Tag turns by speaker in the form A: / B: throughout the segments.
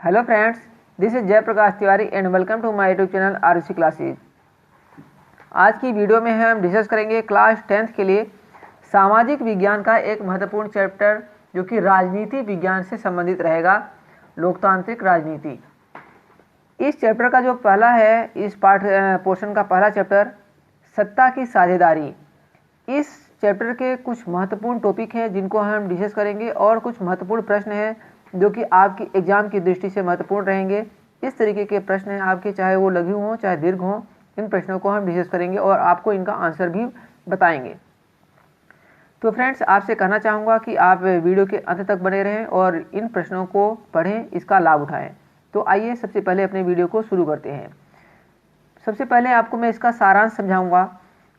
A: Hello friends, this is Jayprakash Tiwari and welcome to my YouTube channel Aarushi classes. आज की video में हम डिस्कस करेंगे क्लास 10th के लिए सामाजिक विज्ञान का एक महत्वपूर्ण चैप्टर जो कि राजनीति विज्ञान से संबंधित रहेगा, लोकतांत्रिक राजनीति। इस चैप्टर का जो पहला है, इस पोर्शन का पहला चैप्टर सत्ता की साझेदारी। इस चैप्टर के कुछ महत्वपूर्ण टॉपिक हैं जिनको हम डिस्कस करेंगे और कुछ महत्वपूर्ण प्रश्न हैं जो कि आपकी एग्जाम की दृष्टि से महत्वपूर्ण रहेंगे। इस तरीके के प्रश्न हैं आपके, चाहे वो लघु हों चाहे दीर्घ हों, इन प्रश्नों को हम डिस्कस करेंगे और आपको इनका आंसर भी बताएंगे। तो फ्रेंड्स, आपसे कहना चाहूँगा कि आप वीडियो के अंत तक बने रहें और इन प्रश्नों को पढ़ें, इसका लाभ उठाएं। तो आइए सबसे पहले अपने वीडियो को शुरू करते हैं। सबसे पहले आपको मैं इसका सारांश समझाऊंगा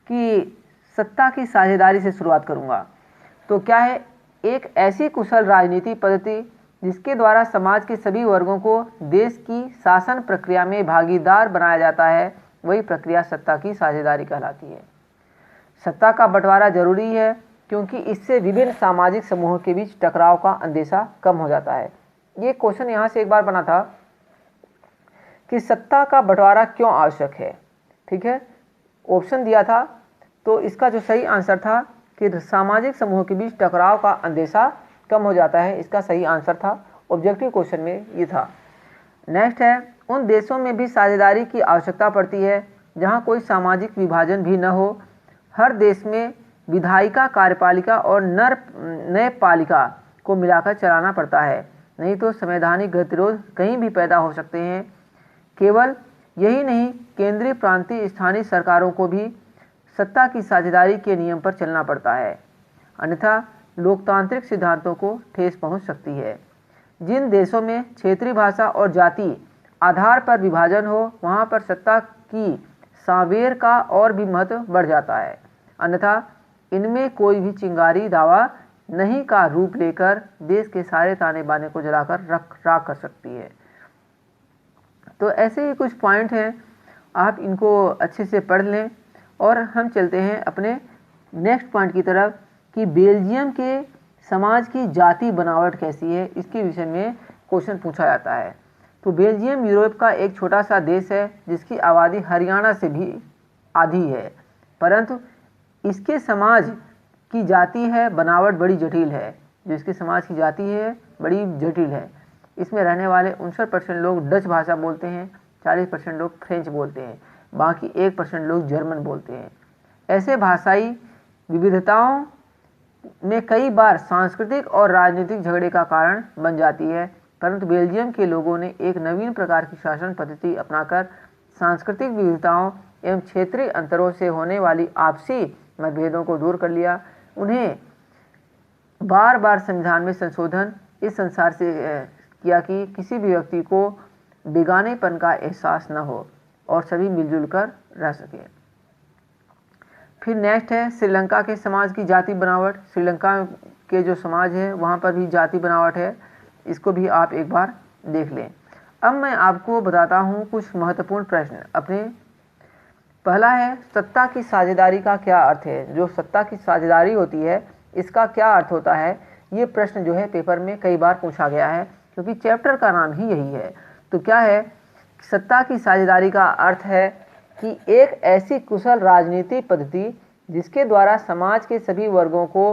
A: कि सत्ता की साझेदारी से शुरुआत करूंगा। तो क्या है? एक ऐसी कुशल राजनीति पद्धति जिसके द्वारा समाज के सभी वर्गों को देश की शासन प्रक्रिया में भागीदार बनाया जाता है, वही प्रक्रिया सत्ता की साझेदारी कहलाती है। सत्ता का बंटवारा जरूरी है क्योंकि इससे विभिन्न सामाजिक समूहों के बीच टकराव का अंदेशा कम हो जाता है। ये क्वेश्चन यहाँ से एक बार बना था कि सत्ता का बंटवारा क्यों आवश्यक है। ठीक है, ऑप्शन दिया था, तो इसका जो सही आंसर था कि सामाजिक समूहों के बीच टकराव का अंदेशा कम हो जाता है, इसका सही आंसर था। ऑब्जेक्टिव क्वेश्चन में ये था। नेक्स्ट है, उन देशों में भी साझेदारी की आवश्यकता पड़ती है जहां कोई सामाजिक विभाजन भी न हो। हर देश में विधायिका, कार्यपालिका और न्यायपालिका को मिलाकर चलाना पड़ता है, नहीं तो संवैधानिक गतिरोध कहीं भी पैदा हो सकते हैं। केवल यही नहीं, केंद्रीय, प्रांतीय, स्थानीय सरकारों को भी सत्ता की साझेदारी के नियम पर चलना पड़ता है, अन्यथा लोकतांत्रिक सिद्धांतों को ठेस पहुंच सकती है। जिन देशों में क्षेत्रीय भाषा और जाति आधार पर विभाजन हो, वहां पर सत्ता की सावेर का और भी महत्व बढ़ जाता है, अन्यथा इनमें कोई भी चिंगारी दावा नहीं का रूप लेकर देश के सारे ताने बाने को जलाकर राख कर सकती है। तो ऐसे ही कुछ पॉइंट हैं, आप इनको अच्छे से पढ़ लें और हम चलते हैं अपने नेक्स्ट पॉइंट की तरफ कि बेल्जियम के समाज की जाति बनावट कैसी है, इसके विषय में क्वेश्चन पूछा जाता है। तो बेल्जियम यूरोप का एक छोटा सा देश है जिसकी आबादी हरियाणा से भी आधी है, परंतु इसके समाज की जाति है बनावट बड़ी जटिल है। जो इसके समाज की जाति है बड़ी जटिल है। इसमें रहने वाले 59% लोग डच भाषा बोलते हैं, 40% लोग फ्रेंच बोलते हैं, बाकी 1% लोग जर्मन बोलते हैं। ऐसे भाषाई विविधताओं में कई बार सांस्कृतिक और राजनीतिक झगड़े का कारण बन जाती है, परंतु बेल्जियम के लोगों ने एक नवीन प्रकार की शासन पद्धति अपनाकर सांस्कृतिक विविधताओं एवं क्षेत्रीय अंतरों से होने वाली आपसी मतभेदों को दूर कर लिया। उन्हें बार बार संविधान में संशोधन इस संसार से किया कि किसी भी व्यक्ति को बेगानेपन का एहसास न हो और सभी मिलजुल कर रह सकें। फिर नेक्स्ट है श्रीलंका के समाज की जाति बनावट। श्रीलंका के जो समाज है वहाँ पर भी जाति बनावट है, इसको भी आप एक बार देख लें। अब मैं आपको बताता हूँ कुछ महत्वपूर्ण प्रश्न अपने। पहला है, सत्ता की साझेदारी का क्या अर्थ है। जो सत्ता की साझेदारी होती है इसका क्या अर्थ होता है, ये प्रश्न जो है पेपर में कई बार पूछा गया है क्योंकि चैप्टर का नाम ही यही है। तो क्या है, सत्ता की साझेदारी का अर्थ है कि एक ऐसी कुशल राजनीति पद्धति जिसके द्वारा समाज के सभी वर्गों को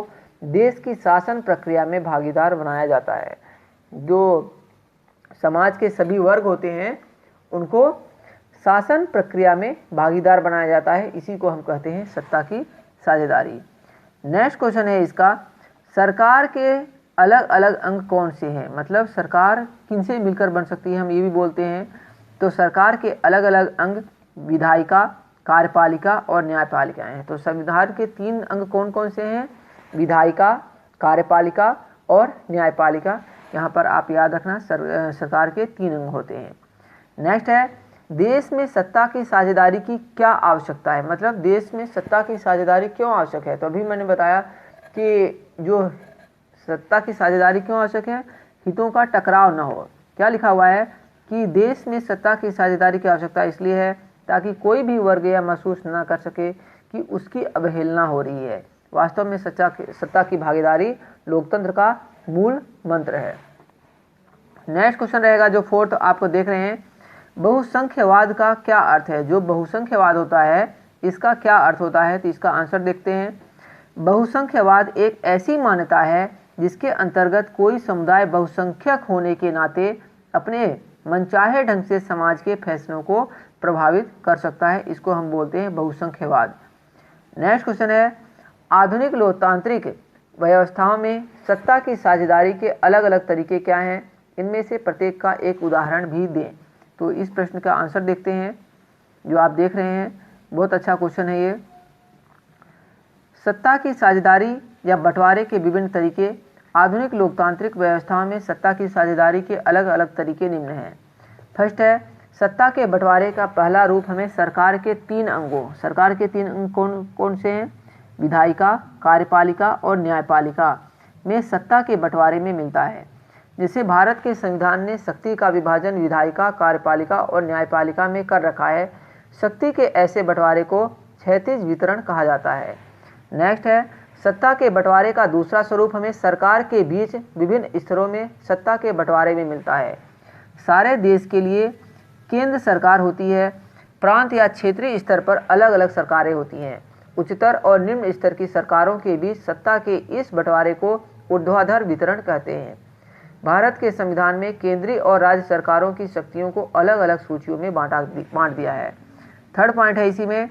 A: देश की शासन प्रक्रिया में भागीदार बनाया जाता है। जो समाज के सभी वर्ग होते हैं उनको शासन प्रक्रिया में भागीदार बनाया जाता है, इसी को हम कहते हैं सत्ता की साझेदारी। नेक्स्ट क्वेश्चन है इसका, सरकार के अलग अलग अंग कौन से हैं। मतलब सरकार किनसे मिलकर बन सकती है, हम ये भी बोलते हैं। तो सरकार के अलग अलग अंग विधायिका, कार्यपालिका और न्यायपालिका हैं। तो संविधान के 3 अंग कौन कौन से हैं? विधायिका, कार्यपालिका और न्यायपालिका। यहाँ पर आप याद रखना, सरकार के 3 अंग होते हैं। नेक्स्ट है, देश में सत्ता की साझेदारी की क्या आवश्यकता है। मतलब देश में सत्ता की साझेदारी क्यों आवश्यक है। तो अभी मैंने बताया कि जो सत्ता की साझेदारी क्यों आवश्यक है, हितों का टकराव न हो। क्या लिखा हुआ है कि देश में सत्ता की साझेदारी की आवश्यकता इसलिए है ताकि कोई भी वर्ग यह महसूस न कर सके कि उसकी अवहेलना हो रही है। वास्तव में सत्ता की भागीदारी लोकतंत्र का मूल मंत्र है। नेक्स्ट क्वेश्चन रहेगा जो फोर्थ आपको देख रहे हैं, बहुसंख्यवाद का क्या अर्थ है। जो बहुसंख्यवाद होता है इसका क्या अर्थ होता है, तो इसका आंसर देखते हैं। बहुसंख्यवाद एक ऐसी मान्यता है जिसके अंतर्गत कोई समुदाय बहुसंख्यक होने के नाते अपने मनचाहे ढंग से समाज के फैसलों को प्रभावित कर सकता है। इसको हम बोलते हैं बहुसंख्यवाद। नेक्स्ट क्वेश्चन है, आधुनिक लोकतांत्रिक व्यवस्थाओं में सत्ता की साझेदारी के अलग अलग तरीके क्या हैं, इनमें से प्रत्येक का एक उदाहरण भी दें। तो इस प्रश्न का आंसर देखते हैं जो आप देख रहे हैं। बहुत अच्छा क्वेश्चन है ये। सत्ता की साझेदारी या बंटवारे के विभिन्न तरीके। आधुनिक लोकतांत्रिक व्यवस्थाओं में सत्ता की साझेदारी के अलग अलग तरीके निम्न हैं। फर्स्ट है, सत्ता के बंटवारे का पहला रूप हमें सरकार के 3 अंगों, सरकार के 3 अंग कौन कौन से हैं, विधायिका, कार्यपालिका और न्यायपालिका में सत्ता के बंटवारे में मिलता है। जैसे भारत के संविधान ने शक्ति का विभाजन विधायिका, कार्यपालिका और न्यायपालिका में कर रखा है। शक्ति के ऐसे बंटवारे को क्षैतिज वितरण कहा जाता है। नेक्स्ट है, सत्ता के बंटवारे का दूसरा स्वरूप हमें सरकार के बीच विभिन्न स्तरों में सत्ता के बंटवारे में मिलता है। सारे देश के लिए केंद्र सरकार होती है, प्रांत या क्षेत्रीय स्तर पर अलग अलग सरकारें होती हैं। उच्चतर और निम्न स्तर की सरकारों के बीच सत्ता के इस बंटवारे को ऊर्ध्वाधर वितरण कहते हैं। भारत के संविधान में केंद्रीय और राज्य सरकारों की शक्तियों को अलग अलग सूचियों में बांट दिया है। थर्ड पॉइंट है इसी में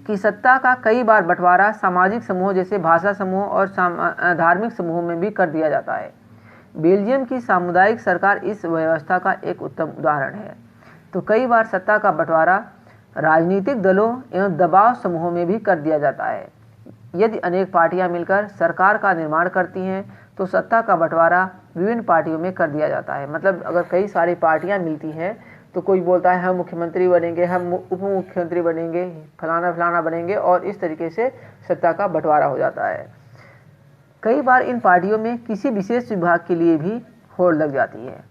A: कि सत्ता का कई बार बंटवारा सामाजिक समूह जैसे भाषा समूह और धार्मिक समूह में भी कर दिया जाता है। बेल्जियम की सामुदायिक सरकार इस व्यवस्था का एक उत्तम उदाहरण है। तो कई बार सत्ता का बंटवारा राजनीतिक दलों एवं दबाव समूहों में भी कर दिया जाता है। यदि अनेक पार्टियां मिलकर सरकार का निर्माण करती हैं तो सत्ता का बंटवारा विभिन्न पार्टियों में कर दिया जाता है। मतलब अगर कई सारी पार्टियां मिलती हैं तो कोई बोलता है हम मुख्यमंत्री बनेंगे, हम उप मुख्यमंत्री बनेंगे, फलाना फलाना बनेंगे, और इस तरीके से सत्ता का बंटवारा हो जाता है। कई बार इन पार्टियों में किसी विशेष विभाग के लिए भी होड़ लग जाती है।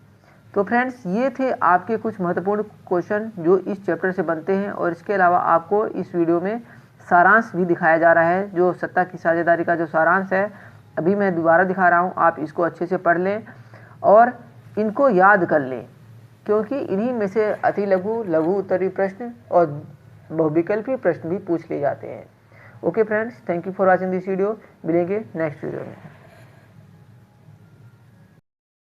A: तो फ्रेंड्स, ये थे आपके कुछ महत्वपूर्ण क्वेश्चन जो इस चैप्टर से बनते हैं, और इसके अलावा आपको इस वीडियो में सारांश भी दिखाया जा रहा है। जो सत्ता की साझेदारी का जो सारांश है अभी मैं दोबारा दिखा रहा हूँ, आप इसको अच्छे से पढ़ लें और इनको याद कर लें, क्योंकि इन्हीं में से अति लघु, लघु उत्तरीय प्रश्न और बहुविकल्पी प्रश्न भी पूछ लिए जाते हैं। Okay friends, thank you for watching this video. मिलेंगे नेक्स्ट वीडियो में।